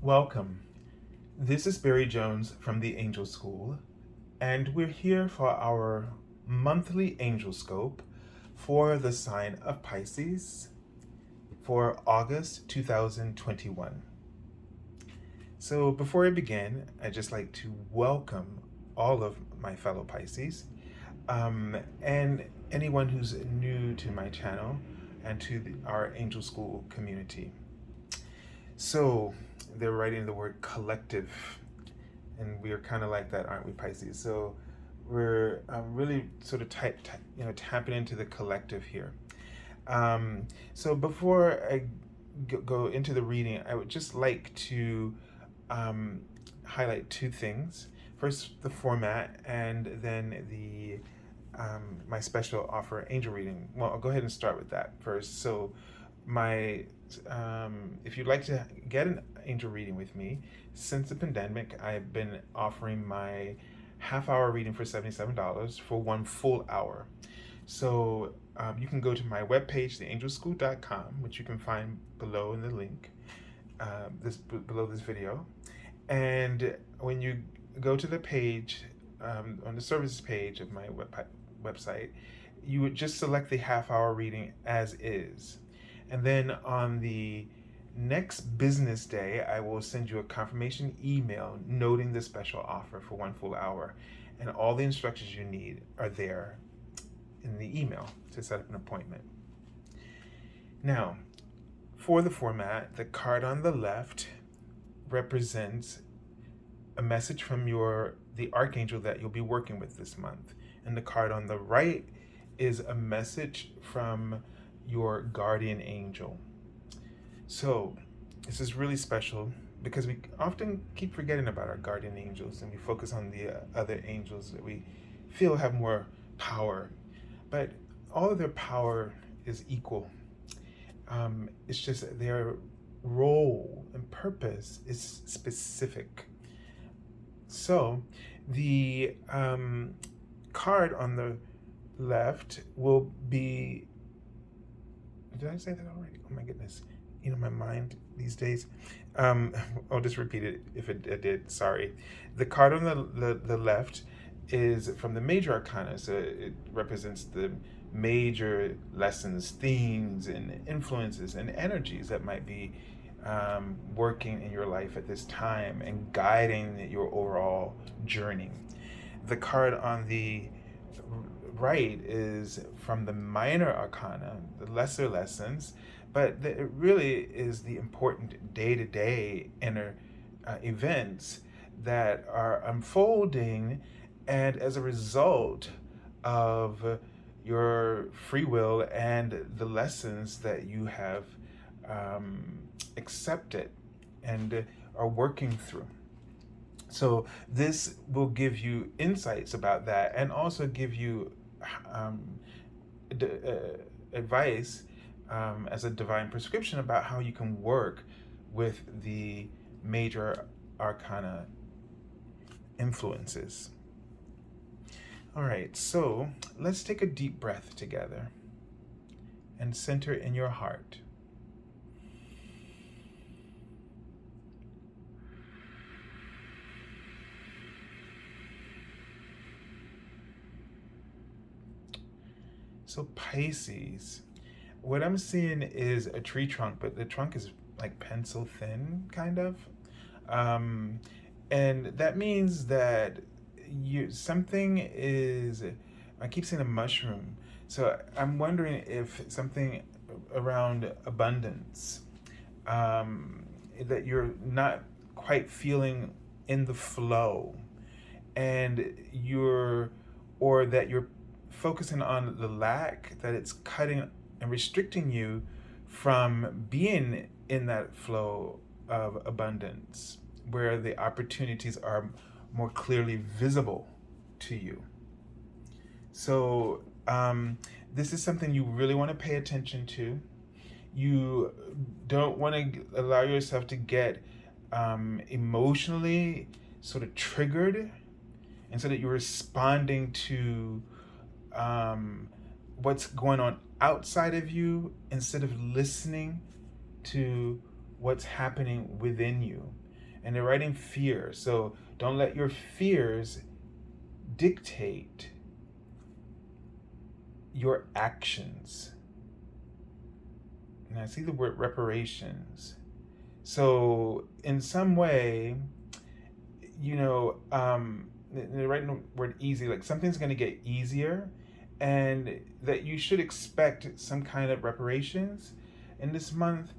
Welcome. This is Barry Jones from the Angel School, and we're here for our monthly Angelscope for the sign of Pisces for August 2021. So before I begin, I'd just like to welcome all of my fellow Pisces and anyone who's new to my channel and to our Angel School community. So they're writing the word collective, and we are kind of like that, aren't we, Pisces? So we're really sort of tapping into the collective here. So before I go into the reading, I would just like to highlight two things. First, the format, and then the my special offer, angel reading. Well, I'll go ahead and start with that first. So my if you'd like to get an angel reading with me, since the pandemic, I've been offering my half-hour reading for $77 for 1 full hour. So you can go to my webpage, theangelschool.com, which you can find below in the link below this video. And when you go to the page, on the services page of my website, you would just select the half-hour reading as is. And then on the next business day, I will send you a confirmation email noting the special offer for 1 full hour. And all the instructions you need are there in the email to set up an appointment. Now, for the format, the card on the left represents a message from the archangel that you'll be working with this month. And the card on the right is a message from your guardian angel. So this is really special because we often keep forgetting about our guardian angels and we focus on the other angels that we feel have more power. But all of their power is equal. It's just their role and purpose is specific. So the card on the left will be, did I say that already? Oh my goodness. My mind these days. I'll just repeat it if I did, sorry. The card on the left is from the Major Arcana. So it represents the major lessons, themes, and influences and energies that might be working in your life at this time and guiding your overall journey. The card on the right is from the Minor Arcana, the lesser lessons, but it really is the important day-to-day inner events that are unfolding, and as a result of your free will and the lessons that you have accepted and are working through. So this will give you insights about that and also give you advice as a divine prescription about how you can work with the Major Arcana influences. All right, so let's take a deep breath together and center in your heart. So Pisces, what I'm seeing is a tree trunk, but the trunk is like pencil thin, kind of. And that means that something is, I keep saying a mushroom. So I'm wondering if something around abundance, that you're not quite feeling in the flow, and or that you're focusing on the lack, that it's cutting and restricting you from being in that flow of abundance where the opportunities are more clearly visible to you. So this is something you really want to pay attention to. You don't want to allow yourself to get emotionally sort of triggered, and so that you're responding to what's going on outside of you instead of listening to what's happening within you. and they're writing fear. So don't let your fears dictate your actions. And I see the word reparations. So in some way, they're writing the word easy, like something's going to get easier, and that you should expect some kind of reparations in this month.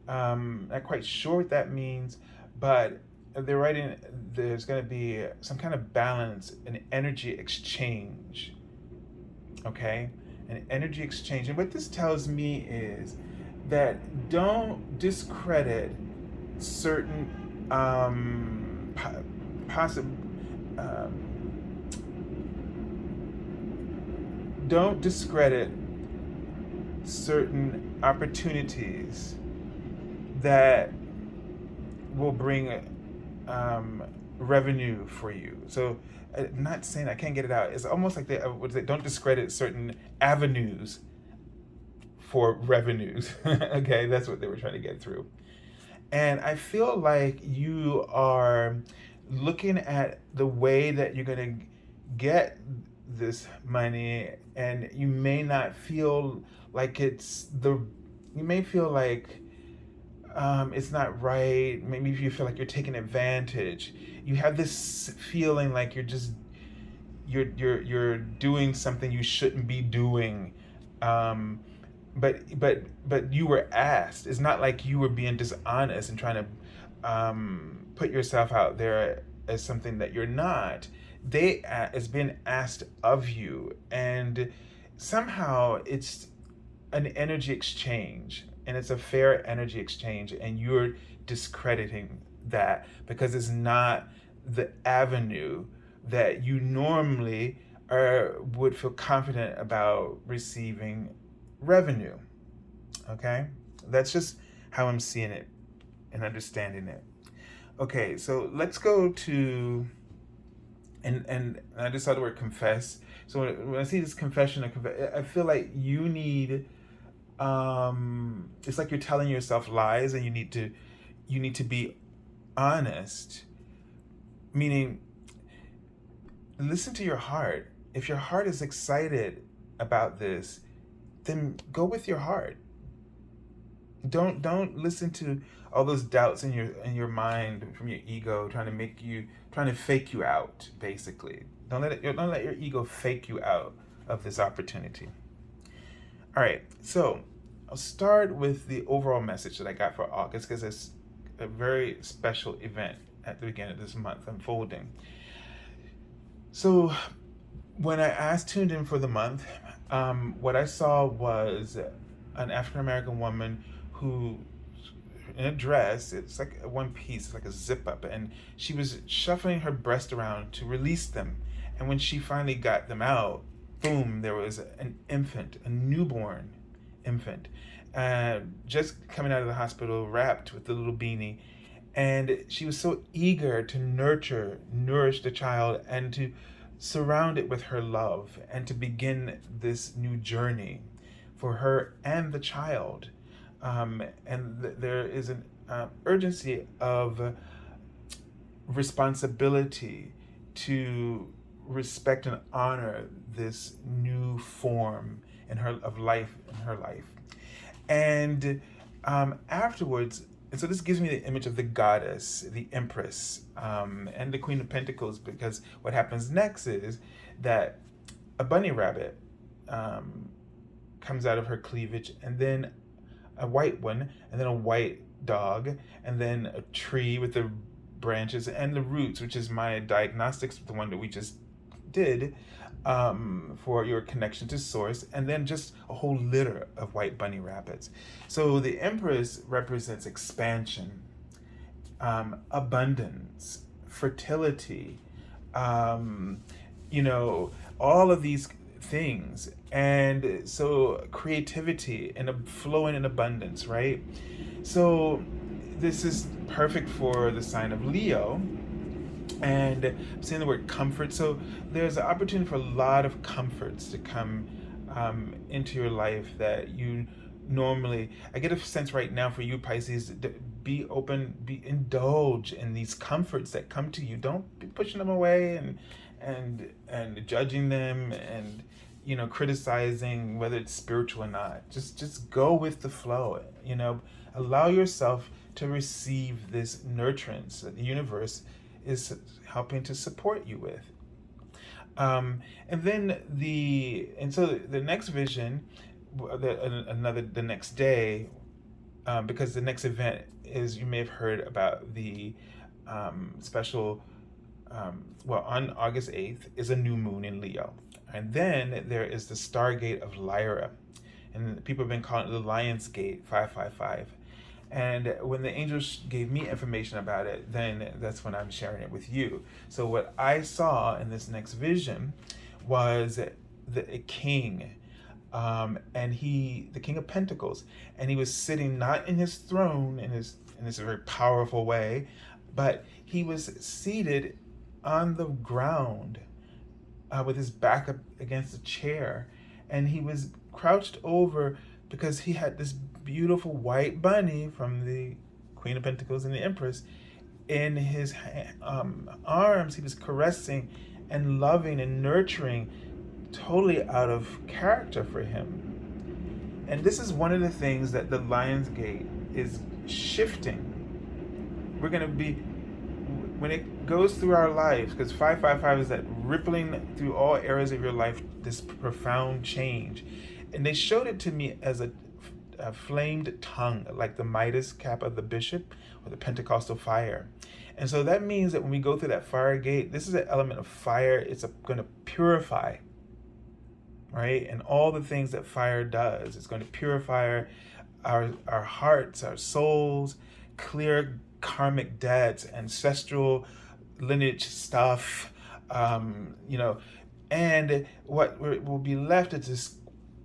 Not quite sure what that means, but they're writing there's going to be some kind of balance, an energy exchange. Okay? An energy exchange. And what this tells me is that don't discredit certain don't discredit certain opportunities that will bring revenue for you. So, not saying, I can't get it out. It's almost like don't discredit certain avenues for revenues. Okay, that's what they were trying to get through. And I feel like you are looking at the way that you're going to get this money, and you may not feel like you may feel like it's not right. Maybe if you feel like you're taking advantage, you have this feeling like you're doing something you shouldn't be doing. But you were asked. It's not like you were being dishonest and trying to put yourself out there as something that you're not. It's been asked of you, and somehow it's an energy exchange, and it's a fair energy exchange, and you're discrediting that because it's not the avenue that you normally would feel confident about receiving revenue. Okay, that's just how I'm seeing it and understanding it. Okay, so let's go to and I just saw the word confess. So when I see this confession, I feel like you need it's like you're telling yourself lies, and you need to be honest, meaning listen to your heart. If your heart is excited about this, then go with your heart. Don't listen to all those doubts in your mind from your ego trying to fake you out, basically. Don't let your ego fake you out of this opportunity. All right, so I'll start with the overall message that I got for August, because it's a very special event at the beginning of this month unfolding. So when I tuned in for the month, what I saw was an African American woman who, in a dress, it's like a one piece, it's like a zip up, and she was shuffling her breast around to release them. And when she finally got them out, boom, there was an infant, a newborn infant, just coming out of the hospital, wrapped with the little beanie. And she was so eager to nourish the child, and to surround it with her love, and to begin this new journey for her and the child. There is an urgency of responsibility to respect and honor this new form of life in her life. And afterwards, and so this gives me the image of the goddess, the empress, and the Queen of Pentacles, because what happens next is that a bunny rabbit comes out of her cleavage, and then a white one, and then a white dog, and then a tree with the branches and the roots, which is my diagnostics, the one that we just did, for your connection to source, and then just a whole litter of white bunny rabbits. So the Empress represents expansion, abundance, fertility, all of these things. And so creativity and flowing in abundance, right? So this is perfect for the sign of Leo. And I'm saying the word comfort. So there's an opportunity for a lot of comforts to come into your life that you normally, I get a sense right now for you, Pisces, be open, indulge in these comforts that come to you. Don't be pushing them away and judging them and criticizing whether it's spiritual or not. Just go with the flow. Allow yourself to receive this nurturance that the universe is helping to support you with. So the next vision, the next day, because the next event is, you may have heard about the special, on August 8th is a new moon in Leo. And then there is the Stargate of Lyra. And people have been calling it the Lion's Gate 555. And when the angels gave me information about it, then that's when I'm sharing it with you. So what I saw in this next vision was a king, and the King of Pentacles, and he was sitting not in his throne in this very powerful way, but he was seated on the ground with his back up against a chair, and he was crouched over because he had this beautiful white bunny from the Queen of Pentacles and the Empress in his arms. He was caressing and loving and nurturing, totally out of character for him. And this is one of the things that the Lion's Gate is shifting. We're going to be, when it goes through our lives, because 555 is that rippling through all areas of your life, this profound change. And they showed it to me as a flamed tongue, like the Midas cap of the bishop or the Pentecostal fire. And so that means that when we go through that fire gate, this is an element of fire. It's going to purify, right? And all the things that fire does, it's going to purify our hearts, our souls, clear karmic debts, ancestral lineage stuff, and what will be left is this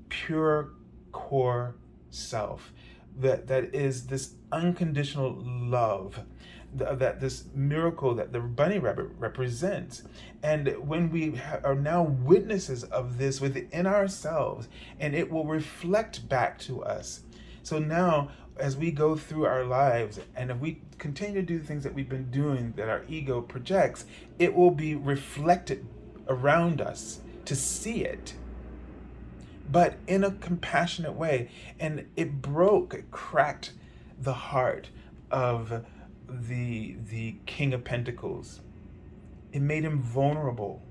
pure core self that is this unconditional love, that this miracle that the bunny rabbit represents. And when we are now witnesses of this within ourselves, and it will reflect back to us. So now, as we go through our lives, and if we continue to do the things that we've been doing that our ego projects, it will be reflected around us to see it, but in a compassionate way. And it cracked the heart of the King of Pentacles. It made him vulnerable.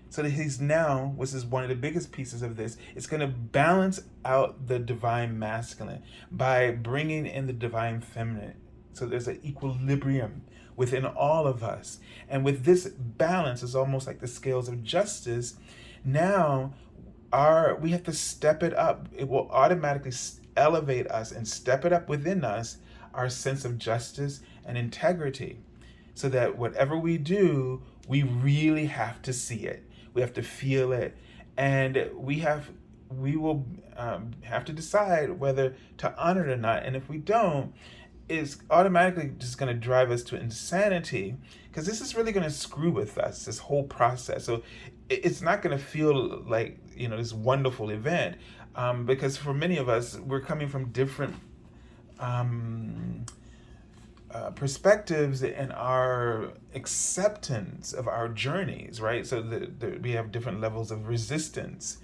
So that he's now, which is one of the biggest pieces of this, it's going to balance out the divine masculine by bringing in the divine feminine. So there's an equilibrium within all of us. And with this balance, it's almost like the scales of justice. Now, we have to step it up. It will automatically elevate us and step it up within us, our sense of justice and integrity, so that whatever we do, we really have to see it. We have to feel it, and we will have to decide whether to honor it or not. And if we don't, it's automatically just going to drive us to insanity, because this is really going to screw with us, this whole process. So it's not going to feel like this wonderful event, because for many of us, we're coming from different perspectives in our acceptance of our journeys, right? So we have different levels of resistance,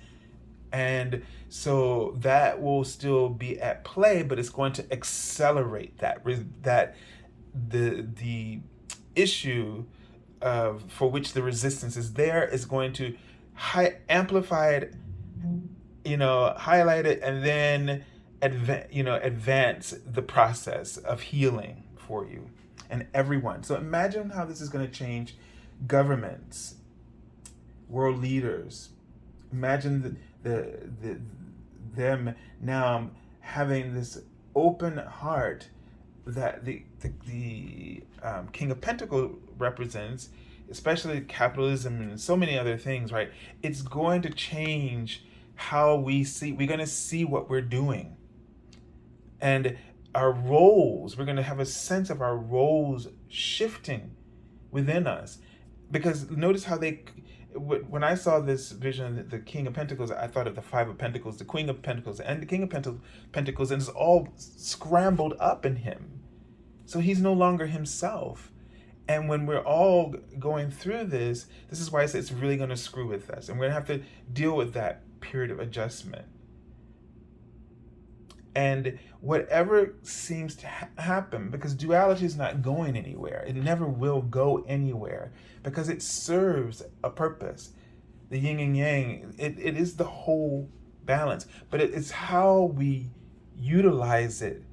and so that will still be at play, but it's going to accelerate that the issue for which the resistance is there is going to amplify it, highlight it, and then advance the process of healing for you and everyone. So imagine how this is going to change governments, world leaders. Imagine them now having this open heart that the King of Pentacles represents, especially capitalism and so many other things, right? It's going to change how we're going to see what we're doing. And our roles, we're going to have a sense of our roles shifting within us. Because notice how when I saw this vision, the King of Pentacles, I thought of the Five of Pentacles, the Queen of Pentacles, and the King of Pentacles, and it's all scrambled up in him. So he's no longer himself. And when we're all going through this is why I say it's really going to screw with us. And we're going to have to deal with that period of adjustment. And whatever seems to happen, because duality is not going anywhere. It never will go anywhere because it serves a purpose. The yin and yang, it is the whole balance. But it's how we utilize it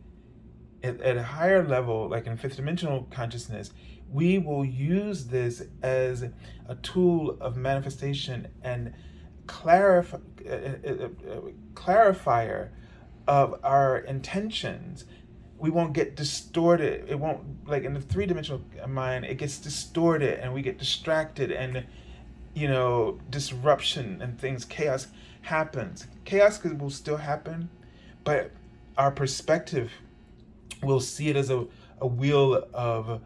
at a higher level, like in fifth dimensional consciousness. We will use this as a tool of manifestation and clarifier of our intentions. We won't get distorted. It won't, like in the three-dimensional mind, it gets distorted and we get distracted, and disruption and things, chaos happens. Chaos will still happen, but our perspective will see it as a wheel of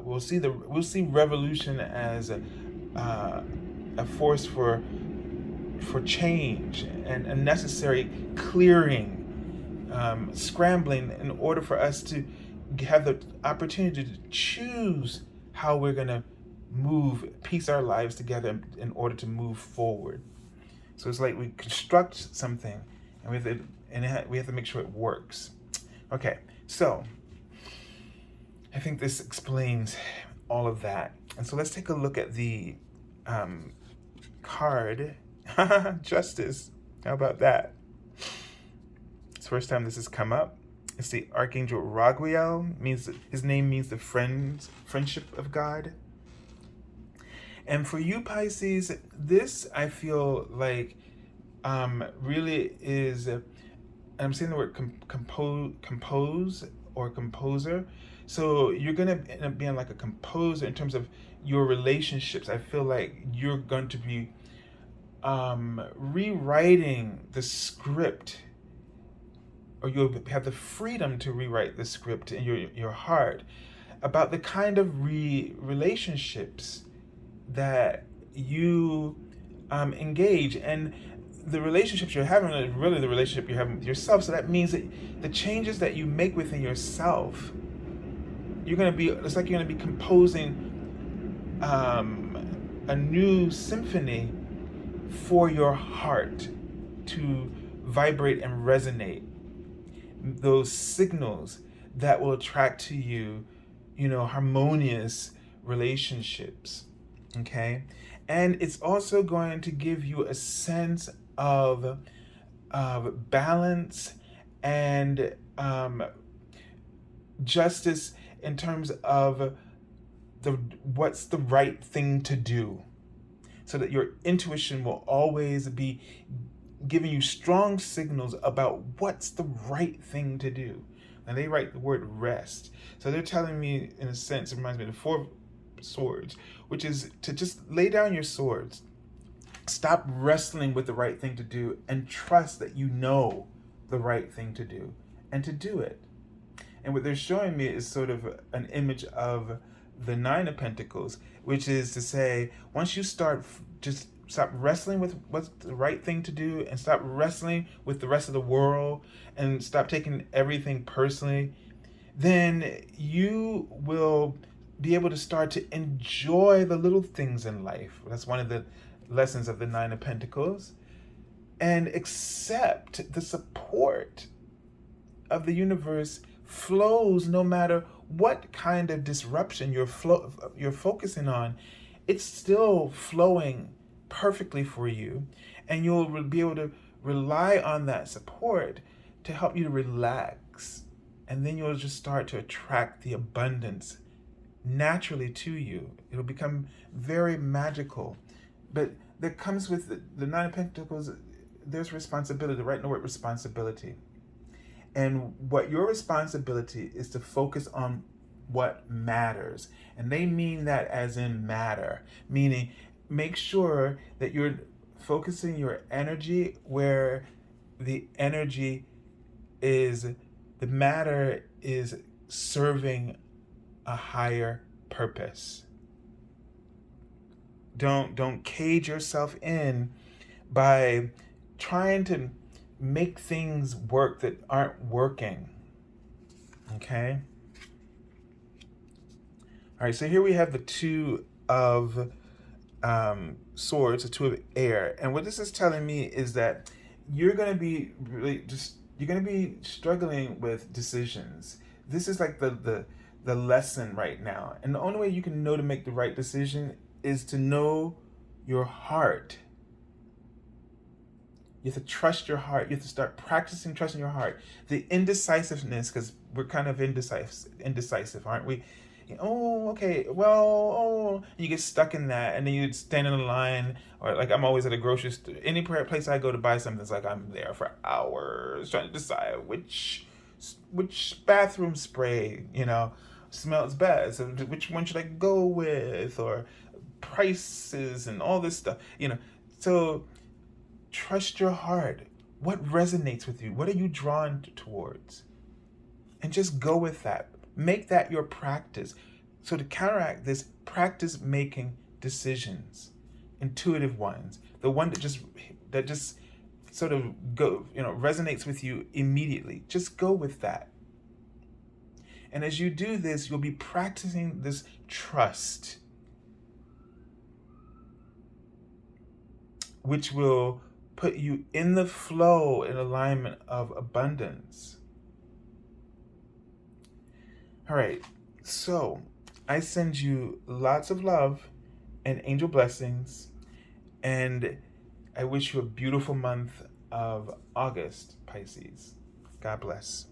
we'll see revolution as a force for change and a necessary clearing, scrambling in order for us to have the opportunity to choose how we're going to piece our lives together in order to move forward. So it's like we construct something, and we have to make sure it works. Okay, so I think this explains all of that. And so let's take a look at the card, Justice. How about that? It's the first time this has come up. It's the Archangel Radleigh. His name means the friendship of God. And for you, Pisces, this I feel like really is, I'm saying the word compose or composer. So you're going to end up being like a composer in terms of your relationships. I feel like you're going to be rewriting the script, or you'll have the freedom to rewrite the script in your heart about the kind of relationships that you engage. And the relationships you're having are really the relationship you're having with yourself. So that means that the changes that you make within yourself, it's like you're going to be composing a new symphony for your heart to vibrate and resonate. Those signals that will attract to you, harmonious relationships. Okay? And it's also going to give you a sense of balance and justice in terms of what's the right thing to do, so that your intuition will always be giving you strong signals about what's the right thing to do. And they write the word rest. So they're telling me, in a sense, it reminds me of the Four Swords, which is to just lay down your swords. Stop wrestling with the right thing to do and trust that you know the right thing to do and to do it. And what they're showing me is sort of an image of the Nine of Pentacles, which is to say, once you start, just stop wrestling with what's the right thing to do and stop wrestling with the rest of the world and stop taking everything personally, then you will be able to start to enjoy the little things in life. That's one of the lessons of the Nine of Pentacles. And accept the support of the universe flows no matter what kind of disruption you're focusing on. It's still flowing perfectly for you, and you'll be able to rely on that support to help you to relax, and then you'll just start to attract the abundance naturally to you. It'll become very magical. But that comes with the Nine of Pentacles. There's responsibility, right? The word responsibility. And what your responsibility is to focus on what matters. And they mean that as in matter, meaning make sure that you're focusing your energy where the matter is serving a higher purpose. Don't cage yourself in by trying to make things work that aren't working. Okay? All right, so here we have the Two of Swords, the Two of Air. And what this is telling me is that you're going to be you're going to be struggling with decisions. This is like the lesson right now. And the only way you can know to make the right decision is to know your heart. You have to trust your heart. You have to start practicing trusting your heart. The indecisiveness, because we're kind of indecisive, aren't we? Oh, okay, well, oh, you get stuck in that, and then you stand in a line, or like I'm always at a grocery store. Any place I go to buy something, it's like I'm there for hours trying to decide which bathroom spray, smells best, so which one should I go with, or prices and all this stuff, So trust your heart. What resonates with you? What are you drawn towards? And just go with that. Make that your practice. So to counteract this, practice making decisions, intuitive ones, the one that just sort of resonates with you immediately. Just go with that. And as you do this, you'll be practicing this trust, which will put you in the flow and alignment of abundance. All right, so I send you lots of love and angel blessings, and I wish you a beautiful month of August, Pisces. God bless.